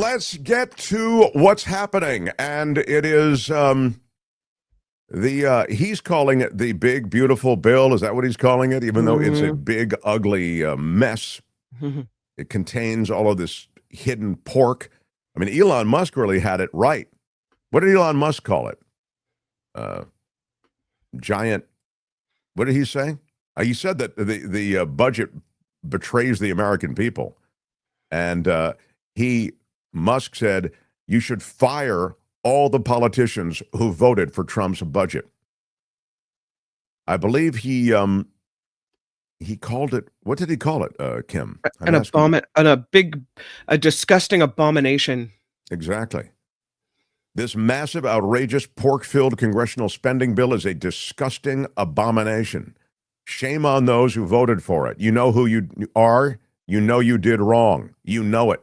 let's get to what's happening. And it is he's calling it the big, beautiful bill. Is that what he's calling it? Even though it's a big, ugly mess. It contains all of this hidden pork. I mean, Elon Musk really had it right. What did Elon Musk call it? Giant. What did he say? He said that the budget betrays the American people. And Musk said, you should fire all the politicians who voted for Trump's budget. I believe he called it, what did he call it, Kim? A disgusting abomination. Exactly. This massive, outrageous, pork-filled congressional spending bill is a disgusting abomination. Shame on those who voted for it. You know who you are. You know you did wrong. You know it.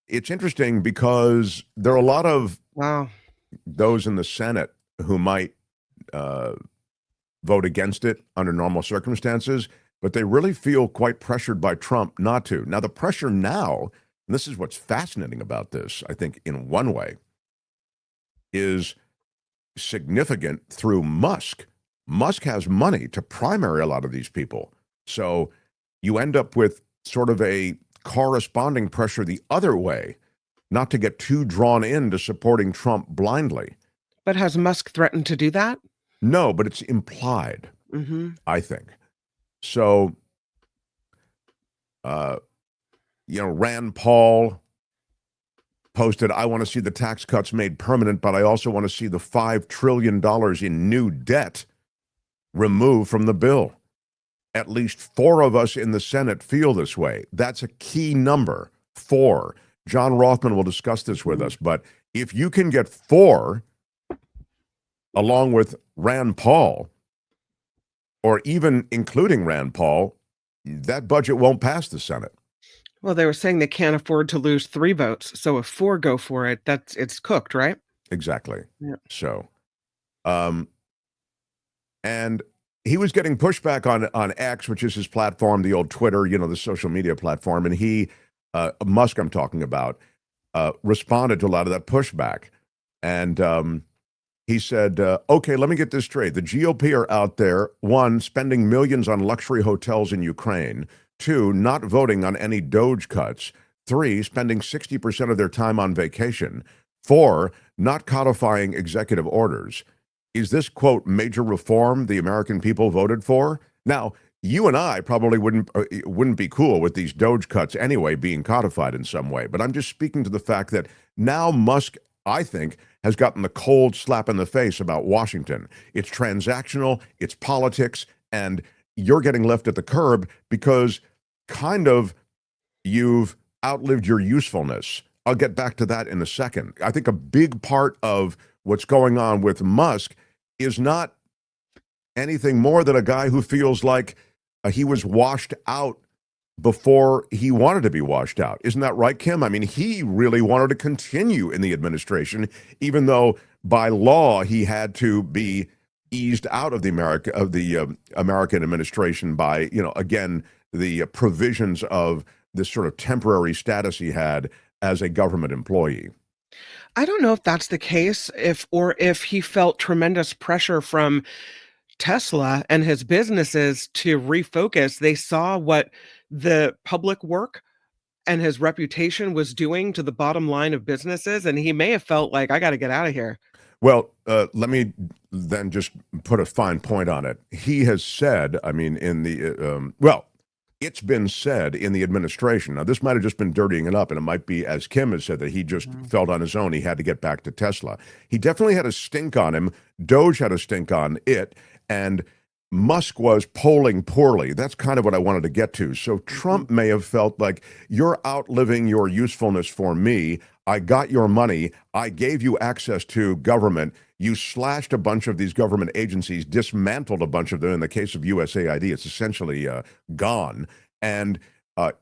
It's interesting because there are a lot of those in the Senate who might vote against it under normal circumstances, but they really feel quite pressured by Trump not to. Now, the pressure now, and this is what's fascinating about this, I think, in one way, is significant through Musk. Musk has money to primary a lot of these people. So you end up with sort of a corresponding pressure the other way, not to get too drawn into supporting Trump blindly. But has Musk threatened to do that? No, but it's implied, I think. So, Rand Paul posted, I want to see the tax cuts made permanent, but I also want to see the $5 trillion in new debt removed from the bill. At least 4 of us in the Senate feel this way. That's a key number, 4. John Rothman will discuss this with us, but if you can get 4, along with Rand Paul, or even including Rand Paul, that budget won't pass the Senate. Well, they were saying they can't afford to lose 3 votes. So if 4 go for it, it's cooked, right? Exactly. Yeah. So, and he was getting pushback on X, which is his platform, the old Twitter, the social media platform. And he, Musk I'm talking about, responded to a lot of that pushback. And he said, okay, let me get this straight. The GOP are out there, 1, spending millions on luxury hotels in Ukraine. 2, not voting on any DOGE cuts. 3, spending 60% of their time on vacation. 4, not codifying executive orders. Is this, quote, major reform the American people voted for? Now, you and I probably wouldn't be cool with these DOGE cuts anyway being codified in some way. But I'm just speaking to the fact that now Musk, I think, has gotten the cold slap in the face about Washington. It's transactional, it's politics, and you're getting left at the curb because kind of you've outlived your usefulness. I'll get back to that in a second. I think a big part of what's going on with Musk is not anything more than a guy who feels like he was washed out before he wanted to be washed out. Isn't that right, Kim? I mean, he really wanted to continue in the administration, even though by law he had to be eased out of the American administration by, again, the provisions of this sort of temporary status he had as a government employee. I don't know if that's the case, if he felt tremendous pressure from Tesla and his businesses to refocus. They saw what the public work and his reputation was doing to the bottom line of businesses, and he may have felt like, I got to get out of here. Well, let me then just put a fine point on it. He has said, I mean, it's been said in the administration. Now, this might have just been dirtying it up, and it might be, as Kim has said, that he just felt on his own he had to get back to Tesla. He definitely had a stink on him. DOGE had a stink on it, and Musk was polling poorly. That's kind of what I wanted to get to. So Trump may have felt like, you're outliving your usefulness for me. I got your money. I gave you access to government. You slashed a bunch of these government agencies, dismantled a bunch of them. In the case of USAID, it's essentially gone. And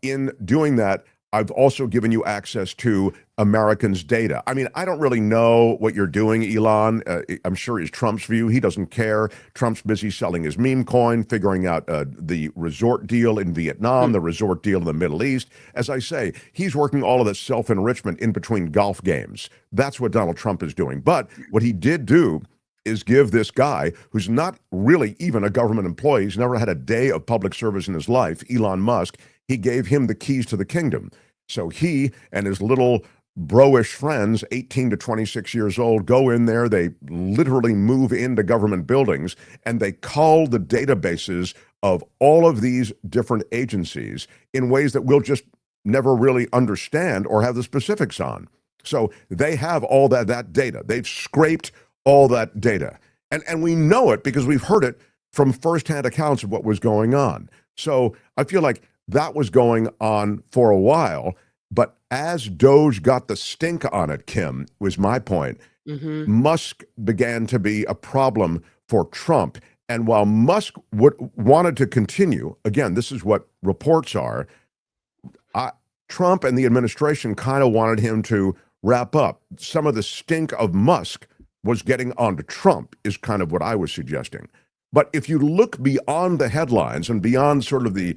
in doing that, I've also given you access to Americans' data. I mean, I don't really know what you're doing, Elon. I'm sure it's Trump's view. He doesn't care. Trump's busy selling his meme coin, figuring out the resort deal in Vietnam, the resort deal in the Middle East. As I say, he's working all of this self-enrichment in between golf games. That's what Donald Trump is doing. But what he did do is give this guy, who's not really even a government employee, he's never had a day of public service in his life, Elon Musk, he gave him the keys to the kingdom. So he and his little bro-ish friends, 18 to 26 years old, go in there, they literally move into government buildings, and they cull the databases of all of these different agencies in ways that we'll just never really understand or have the specifics on. So they have all that data. They've scraped all that data. And we know it because we've heard it from firsthand accounts of what was going on. So I feel like that was going on for a while, but as DOGE got the stink on it, Kim, was my point, Musk began to be a problem for Trump. And while Musk wanted to continue, again, this is what reports are, Trump and the administration kind of wanted him to wrap up. Some of the stink of Musk was getting onto Trump, is kind of what I was suggesting. But if you look beyond the headlines and beyond sort of the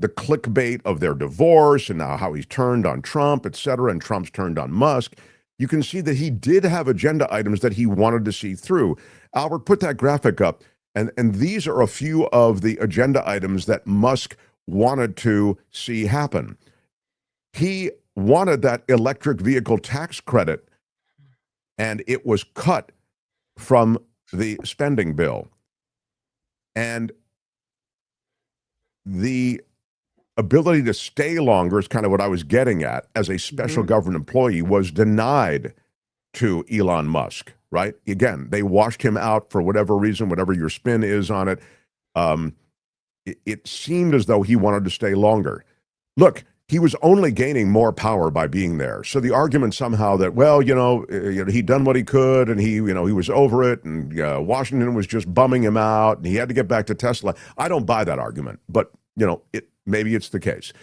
clickbait of their divorce and now how he's turned on Trump, et cetera, and Trump's turned on Musk, you can see that he did have agenda items that he wanted to see through. Albert, put that graphic up. And these are a few of the agenda items that Musk wanted to see happen. He wanted that electric vehicle tax credit, and it was cut from the spending bill. And the ability to stay longer is kind of what I was getting at as a special government employee was denied to Elon Musk, right? Again, they washed him out for whatever reason, whatever your spin is on it. It seemed as though he wanted to stay longer. Look, he was only gaining more power by being there. So the argument somehow that, well, he'd done what he could and he was over it and Washington was just bumming him out and he had to get back to Tesla. I don't buy that argument, but maybe it's the case.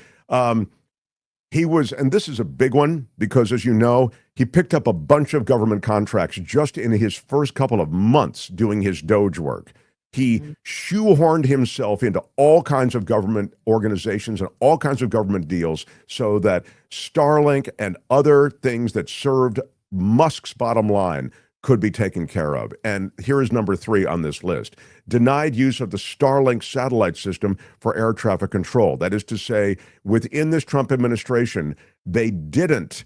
He was, and this is a big one because, as you know, he picked up a bunch of government contracts just in his first couple of months doing his DOGE work. He shoehorned himself into all kinds of government organizations and all kinds of government deals so that Starlink and other things that served Musk's bottom line could be taken care of. And here is number 3 on this list. Denied use of the Starlink satellite system for air traffic control. That is to say, within this Trump administration, they didn't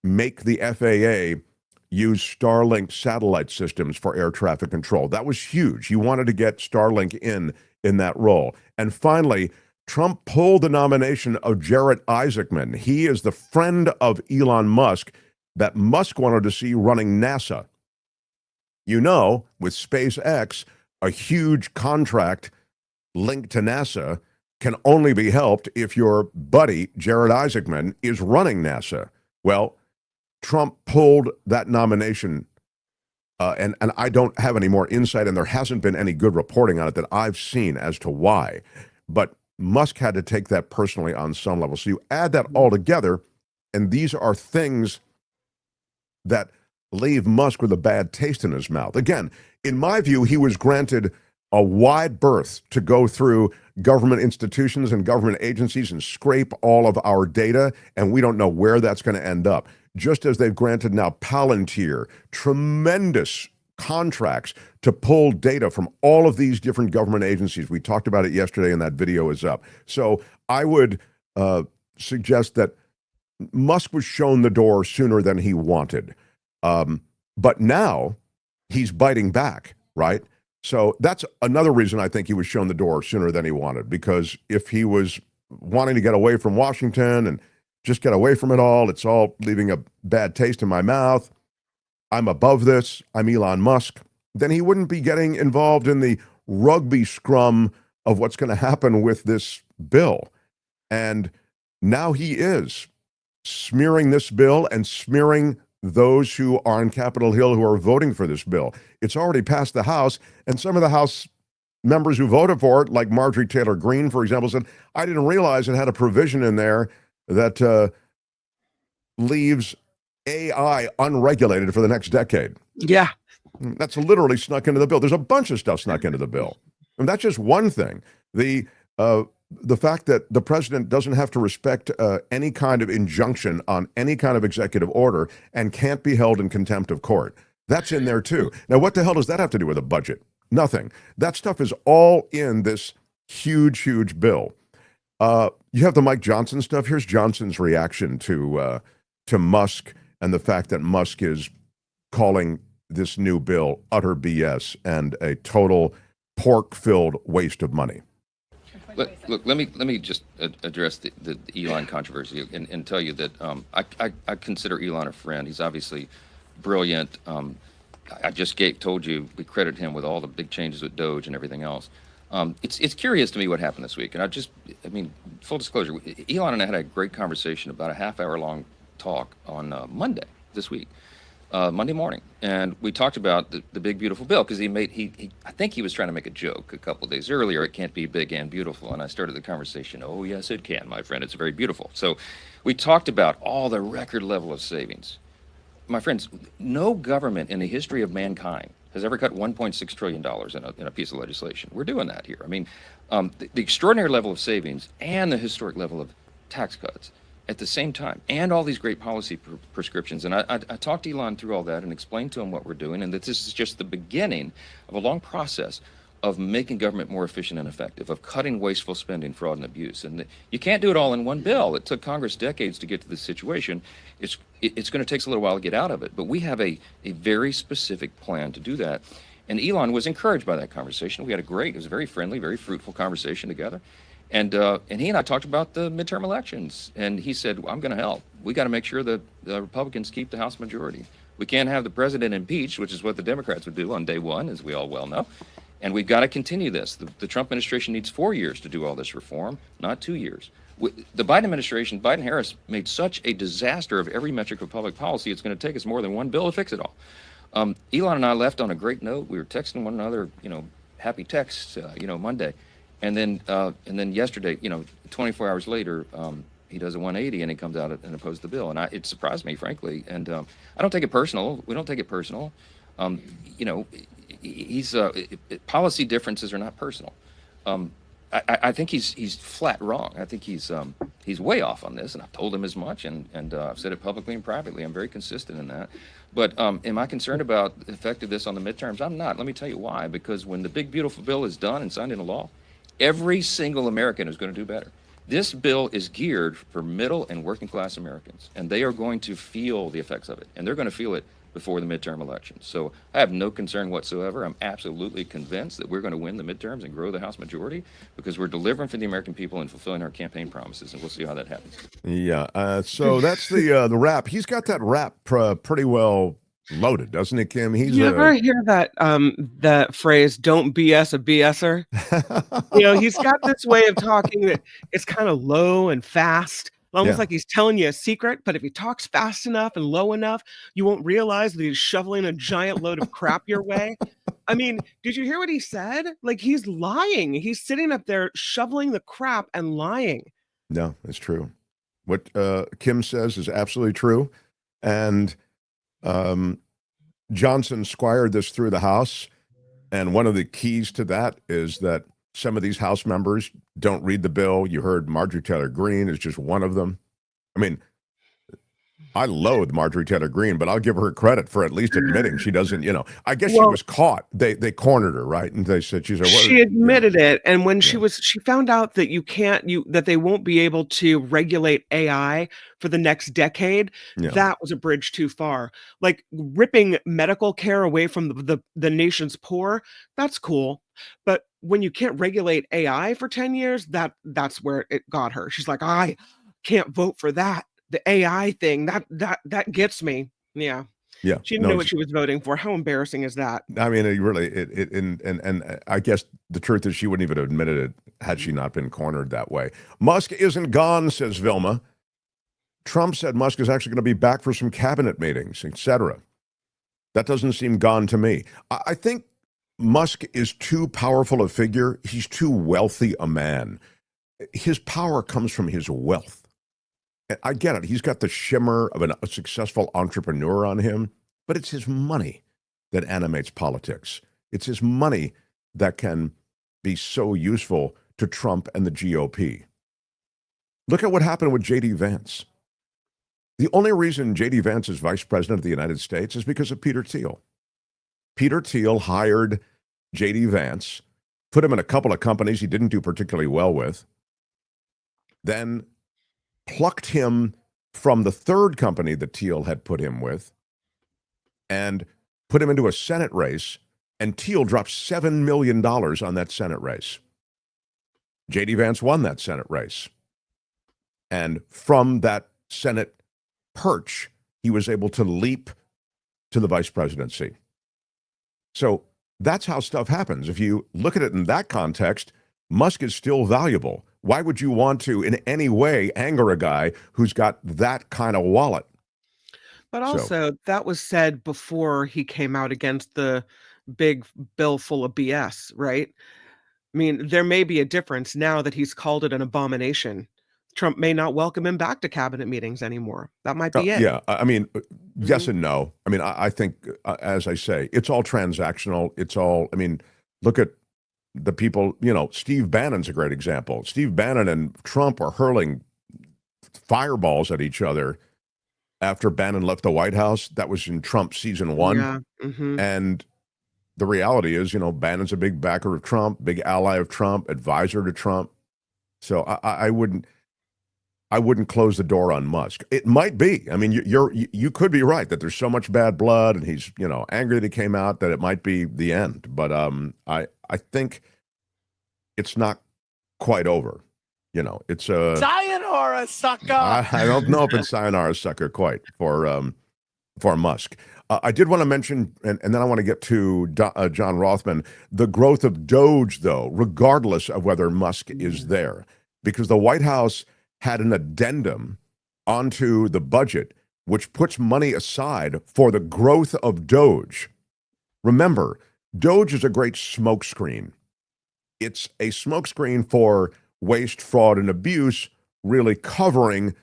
make the FAA use Starlink satellite systems for air traffic control. That was huge. You wanted to get Starlink in that role. And finally, Trump pulled the nomination of Jared Isaacman. He is the friend of Elon Musk that Musk wanted to see running NASA. With SpaceX, a huge contract linked to NASA can only be helped if your buddy, Jared Isaacman, is running NASA. Well, Trump pulled that nomination, and I don't have any more insight, and there hasn't been any good reporting on it that I've seen as to why. But Musk had to take that personally on some level. So you add that all together, and these are things that leave Musk with a bad taste in his mouth. Again, in my view, he was granted a wide berth to go through government institutions and government agencies and scrape all of our data, and we don't know where that's going to end up. Just as they've granted now Palantir tremendous contracts to pull data from all of these different government agencies. We talked about it yesterday, and that video is up. So I would suggest that Musk was shown the door sooner than he wanted. But now he's biting back, right? So that's another reason I think he was shown the door sooner than he wanted, because if he was wanting to get away from Washington and just get away from it all, it's all leaving a bad taste in my mouth, I'm above this, I'm Elon Musk, then he wouldn't be getting involved in the rugby scrum of what's going to happen with this bill. And now he is smearing this bill and smearing those who are on Capitol Hill who are voting for this bill. It's already passed the House, and some of the House members who voted for it, like Marjorie Taylor Greene, for example, said, I didn't realize it had a provision in there that leaves AI unregulated for the next decade. Yeah. That's literally snuck into the bill. There's a bunch of stuff snuck into the bill. And that's just one thing. The fact that the president doesn't have to respect any kind of injunction on any kind of executive order and can't be held in contempt of court. That's in there too. Now, what the hell does that have to do with a budget? Nothing. That stuff is all in this huge, huge bill. You have the Mike Johnson stuff. Here's Johnson's reaction to Musk and the fact that Musk is calling this new bill utter BS and a total pork-filled waste of money. Look, let me just address the Elon controversy and tell you that I consider Elon a friend. He's obviously brilliant. I just told you we credit him with all the big changes with DOGE and everything else. It's curious to me what happened this week, and I mean, full disclosure, Elon and I had a great conversation, about a half-hour long talk on Monday this week. Monday morning, and we talked about the big beautiful bill, because I think he was trying to make a joke a couple of days earlier. It can't be big and beautiful, and I started the conversation. Oh yes, it can, my friend. It's very beautiful. So we talked about all the record level of savings. My friends, no government in the history of mankind has ever cut $1.6 trillion in a piece of legislation. We're doing that here. I mean, the extraordinary level of savings and the historic level of tax cuts at the same time, and all these great policy prescriptions. And I talked to Elon through all that and explained to him what we're doing, and that this is just the beginning of a long process of making government more efficient and effective, of cutting wasteful spending, fraud, and abuse. And you can't do it all in one bill. It took Congress decades to get to this situation. It's going to take us a little while to get out of it, but we have a very specific plan to do that. And Elon was encouraged by that conversation. It was a very friendly, very fruitful conversation together. And he and I talked about the midterm elections, and he said, well, I'm going to help. We got to make sure that the Republicans keep the House majority. We can't have the president impeached, which is what the Democrats would do on day one, as we all well know. And we've got to continue this. The Trump administration needs 4 years to do all this reform, not 2 years. The Biden administration, Biden-Harris, made such a disaster of every metric of public policy, it's going to take us more than one bill to fix it all. Elon and I left on a great note. We were texting one another, happy texts, Monday. And then yesterday, 24 hours later, he does a 180 and he comes out and opposes the bill. And it surprised me, frankly. And I don't take it personal. We don't take it personal. Policy differences are not personal. I think he's flat wrong. I think he's way off on this, and I've told him as much, and I've said it publicly and privately. I'm very consistent in that. But am I concerned about the effect of this on the midterms? I'm not. Let me tell you why. Because when the big beautiful bill is done and signed into law, every single American is going to do better. This bill is geared for middle and working class Americans, and they are going to feel the effects of it, and they're going to feel it before the midterm elections. So I have no concern whatsoever. I'm absolutely convinced that we're going to win the midterms and grow the House majority, because we're delivering for the American people and fulfilling our campaign promises, and we'll see how that happens. Yeah, so that's the rap. He's got that rap pretty well loaded, doesn't he, Kim? You ever hear that phrase, "Don't BS a BSer"? He's got this way of talking that it's kind of low and fast, almost like he's telling you a secret. But if he talks fast enough and low enough, you won't realize that he's shoveling a giant load of crap your way. I mean, did you hear what he said? Like, he's lying. He's sitting up there shoveling the crap and lying. No, it's true. What Kim says is absolutely true. And Johnson squired this through the House, and one of the keys to that is that some of these House members don't read the bill. You heard Marjorie Taylor Greene is just one of them. I mean, I loathe Marjorie Taylor Greene, but I'll give her credit for at least admitting she doesn't, I guess she was caught. They cornered her, right? And they said, she admitted it. And when she found out that that they won't be able to regulate AI for the next decade, that was a bridge too far. Like, ripping medical care away from the nation's poor, that's cool. But when you can't regulate AI for 10 years, that's where it got her. She's like, I can't vote for that. The AI thing, that gets me. Yeah. She didn't know what she was voting for. How embarrassing is that? I mean, and I guess the truth is she wouldn't even have admitted it had she not been cornered that way. Musk isn't gone, says Vilma. Trump said Musk is actually going to be back for some cabinet meetings, etc. That doesn't seem gone to me. I think Musk is too powerful a figure. He's too wealthy a man. His power comes from his wealth. I get it. He's got the shimmer of a successful entrepreneur on him, but it's his money that animates politics. It's his money that can be so useful to Trump and the GOP. Look at what happened with J.D. Vance. The only reason J.D. Vance is vice president of the United States is because of Peter Thiel. Peter Thiel hired J.D. Vance, put him in a couple of companies he didn't do particularly well with, then plucked him from the third company that Thiel had put him with and put him into a Senate race, and Thiel dropped $7 million on that Senate race. J.D. Vance won that Senate race. And from that Senate perch, he was able to leap to the vice presidency. So that's how stuff happens. If you look at it in that context, Musk is still valuable. Why would you want to, in any way, anger a guy who's got that kind of wallet? But also, that was said before he came out against the big bill full of BS, right? I mean, there may be a difference now that he's called it an abomination. Trump may not welcome him back to cabinet meetings anymore. That might be it. Yeah, I mean, yes Mhm. and no. I mean, I think, as I say, it's all transactional. It's all, I mean, look at the people, Steve Bannon's a great example. Steve Bannon and Trump are hurling fireballs at each other after Bannon left the White House. That was in Trump season one. Yeah. Mhm. And the reality is, Bannon's a big backer of Trump, big ally of Trump, advisor to Trump. So I wouldn't close the door on Musk. It might be. I mean, you could be right that there's so much bad blood, and he's angry that he came out, that it might be the end. But I think it's not quite over. It's a sayonara, sucker. I don't know if it's sayonara sucker quite for Musk. I did want to mention, and then I want to get to John Rothman, the growth of DOGE, though, regardless of whether Musk is there, because the White House had an addendum onto the budget which puts money aside for the growth of DOGE. Remember, DOGE is a great smokescreen. It's a smokescreen for waste, fraud, and abuse, really covering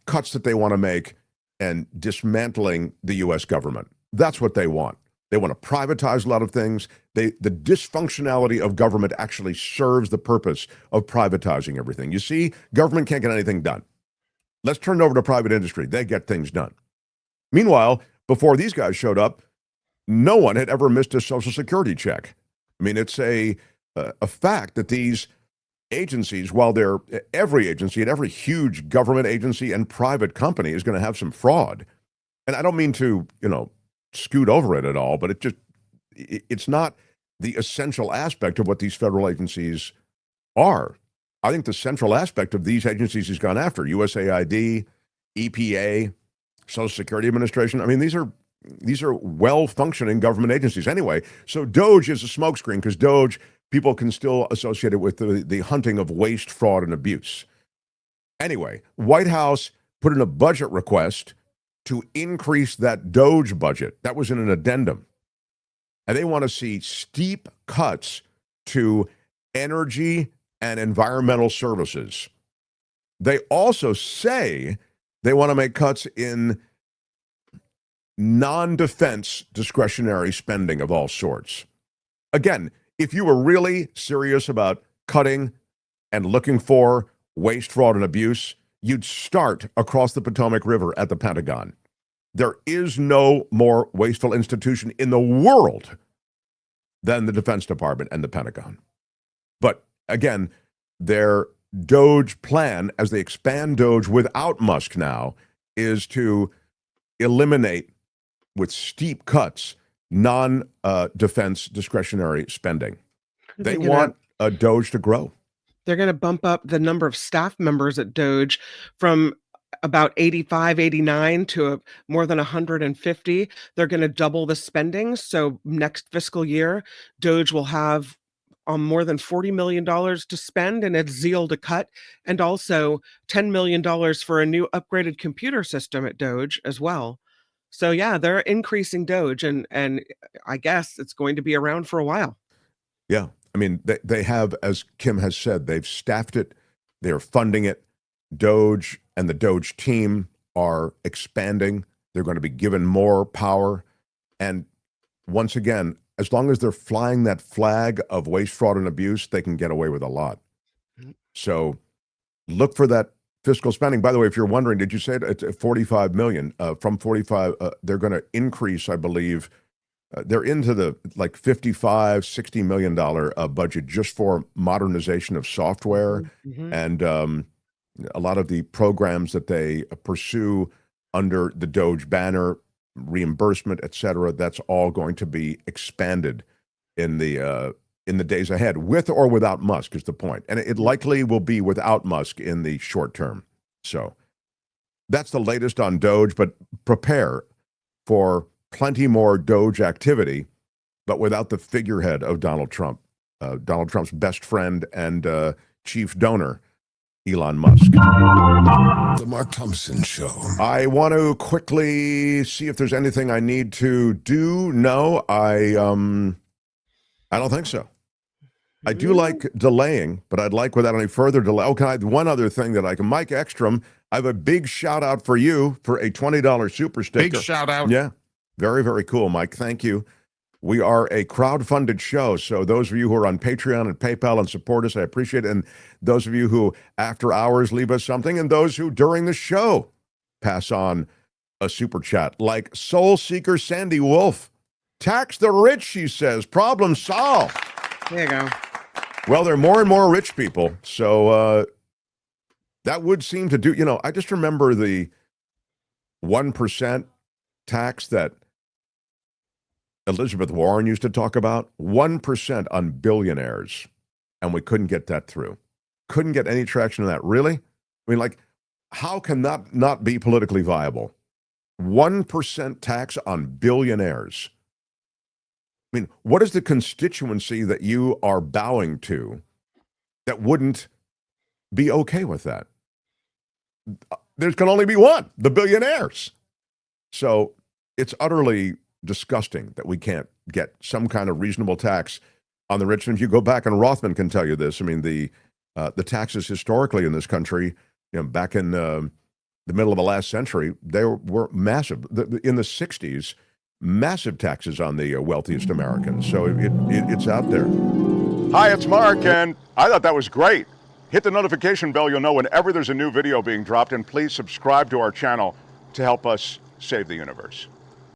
cuts that they want to make and dismantling the U.S. government. That's what they want. They want to privatize a lot of things. The dysfunctionality of government actually serves the purpose of privatizing everything. You see, government can't get anything done. Let's turn it over to private industry. They get things done. Meanwhile, before these guys showed up, no one had ever missed a Social Security check. I mean, it's a fact that these agencies, while every agency and every huge government agency and private company is going to have some fraud. And I don't mean to, scoot over it at all, but it's not the essential aspect of what these federal agencies are. I think the central aspect of these agencies he's gone after, USAID, EPA, Social Security Administration. I mean, these are well-functioning government agencies anyway. So DOGE is a smokescreen because DOGE, people can still associate it with the hunting of waste, fraud, and abuse. Anyway, White House put in a budget request to increase that DOGE budget. That was in an addendum. And they want to see steep cuts to energy and environmental services. They also say they want to make cuts in non-defense discretionary spending of all sorts. Again, if you were really serious about cutting and looking for waste, fraud, and abuse, you'd start across the Potomac River at the Pentagon. There is no more wasteful institution in the world than the Defense Department and the Pentagon. But again, their DOGE plan, as they expand DOGE without Musk now, is to eliminate, with steep cuts, non-defense discretionary spending. They want a DOGE to grow. They're going to bump up the number of staff members at DOGE from about 85, 89 to more than 150. They're going to double the spending. So next fiscal year, DOGE will have more than $40 million to spend and its zeal to cut, and also $10 million for a new upgraded computer system at DOGE as well. So yeah, they're increasing DOGE, and I guess it's going to be around for a while. Yeah. I mean, they have, as Kim has said, they've staffed it. They're funding it. DOGE and the DOGE team are expanding. They're going to be given more power. And once again, as long as they're flying that flag of waste, fraud, and abuse, they can get away with a lot. So look for that fiscal spending. By the way, if you're wondering, did you say it's 45 million? From 45, they're going to increase, I believe. They're into the like 55, $60 million budget just for modernization of software and a lot of the programs that they pursue under the DOGE banner, reimbursement, et cetera. That's all going to be expanded in the days ahead, with or without Musk is the point. And it likely will be without Musk in the short term. So that's the latest on DOGE, but prepare for plenty more DOGE activity, but without the figurehead of Donald Trump, Donald Trump's best friend and chief donor, Elon Musk. The Mark Thompson Show. I want to quickly see if there's anything I need to do. No, I don't think so. I do like delaying, but I'd like without any further delay. Oh, can I, one other thing that I can, Mike Ekstrom, I have a big shout out for you for a $20 super sticker. Big shout out. Yeah. Very, very cool, Mike. Thank you. We are a crowd-funded show, so those of you who are on Patreon and PayPal and support us, I appreciate it. And those of you who, after hours, leave us something, and those who, during the show, pass on a super chat, like Soul Seeker Sandy Wolf. Tax the rich, she says. Problem solved. There you go. Well, there are more and more rich people, so that would seem to do, you know, I just remember the 1% tax that Elizabeth Warren used to talk about, 1% on billionaires, and we couldn't get that through. Couldn't get any traction on that. Really? I mean, like, how can that not be politically viable? 1% tax on billionaires. I mean, what is the constituency that you are bowing to that wouldn't be okay with that? There can only be one, the billionaires. So it's utterly disgusting that we can't get some kind of reasonable tax on the rich. And if you go back, and Rothman can tell you this, I mean, the taxes historically in this country, you know, back in the middle of the last century, they were massive. In the 60s, massive taxes on the wealthiest Americans. So it's out there. Hi, it's Mark, and I thought that was great. Hit the notification bell. You'll know whenever there's a new video being dropped, and please subscribe to our channel to help us save the universe.